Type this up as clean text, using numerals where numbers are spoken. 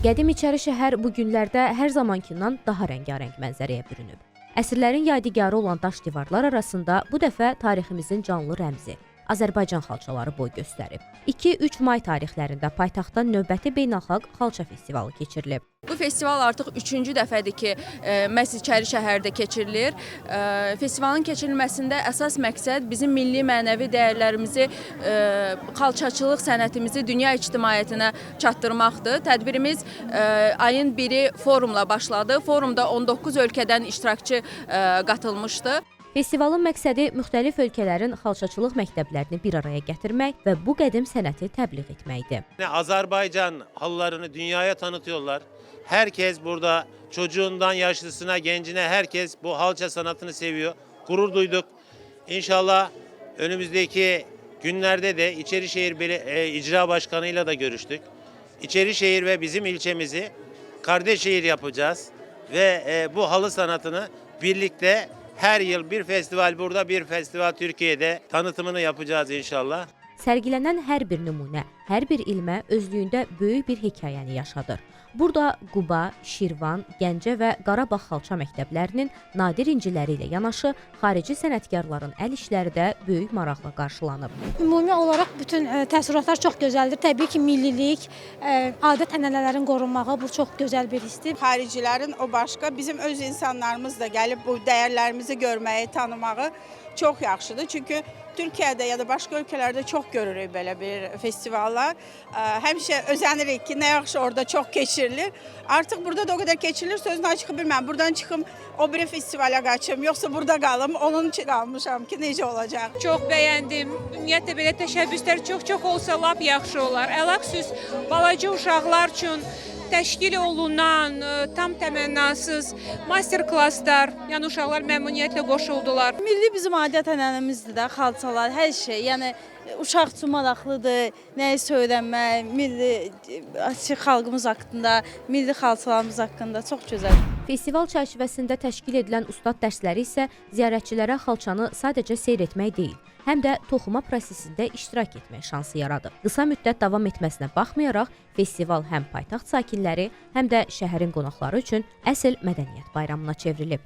Qədim İçəri şəhər bu günlərdə hər zamankindən daha rəngarəng mənzərəyə bürünüb. Əsrlərin yadigarı olan daş divarlar arasında bu dəfə tariximizin canlı rəmzi Azərbaycan xalçaları boy göstərib. 2-3 may tarixlərində paytaxtda növbəti beynəlxalq xalça festivalı keçirilib. Bu festival artıq 3-cü dəfədir ki, məhz İçəri şəhərdə keçirilir. Festivalın keçirilməsində əsas məqsəd bizim milli mənəvi dəyərlərimizi, xalçaçılıq sənətimizi dünya ictimaiyyətinə çatdırmaqdır. Tədbirimiz ayın 1-i forumla başladı. Forumda 19 ölkədən iştirakçı qatılmışdı. Festivalın məqsədi müxtəlif ölkələrin xalçaçılıq məktəblərini bir araya gətirmək və bu qədim sənəti təbliğ etməkdir. Azerbaycan halılarını dünyaya tanıtıyorlar. Herkes burada çocuğundan yaşlısına, gencine herkes bu halça sanatını seviyor. Gurur duyduk. İnşallah önümüzdeki günlerde de İçerişehir İcra Başkanı'yla da görüştük. İçerişehir ve bizim ilçemizi kardeş şehir yapacağız ve bu halı sanatını birlikte her yıl bir festival burada, bir festival Türkiye'de tanıtımını yapacağız inşallah. Sərgilənən hər bir nümunə, hər bir ilmə özlüyündə böyük bir hekayəni yaşadır. Burada Quba, Şirvan, Gəncə və Qarabağ xalça məktəblərinin nadir inciləri ilə yanaşı, xarici sənətkarların əl işləri də böyük maraqla qarşılanıb. Ümumi olaraq bütün təəssüratlar çox gözəldir. Təbii ki, millilik, adət-ənənələrin qorunmağı bu çox gözəl bir hissdir. Xaricilərin o başqa, bizim öz insanlarımız da gəlib bu dəyərlərimizi görməyi, tanımağı çox yaxşıdır. Çünki Türkiyədə ya da başqa ölkələrdə çox görürük belə bir festivallar. Həmişə özənirik ki, nə yaxşı orada çox keçirilir. Artıq burada da o qədər keçirilir, sözünü açıq bilməm. Buradan çıxım, o biri festivala qaçım, yoxsa burada qalım, onun için qalmışam ki, necə olacaq. Çox bəyəndim. Ümumiyyətlə belə təşəbbüslər çox olsa lap yaxşı olar. Ələxüsus balaca uşaqlar üçün təşkil olunan tam təmənnasız master-klasslar, yəni uşaqlar məmnuniyyətlə qoşuldular. Milli bizim adət-ənənəmizdir də, xalçalar, hər şey. Yəni uşaq üçün maraqlıdır, nəyisə öyrənmək, milli xalqımız haqqında, milli xalçalarımız haqqında çox gözəl. Festival çərçivəsində təşkil edilən ustad dərsləri isə ziyarətçilərə xalçanı sadəcə seyr etmək deyil, həm də toxuma prosesində iştirak etmək şansı yaradır. Qısa müddət davam etməsinə baxmayaraq, festival həm paytaxt sakinləri, həm də şəhərin qonaqları üçün əsl mədəniyyət bayramına çevrilib.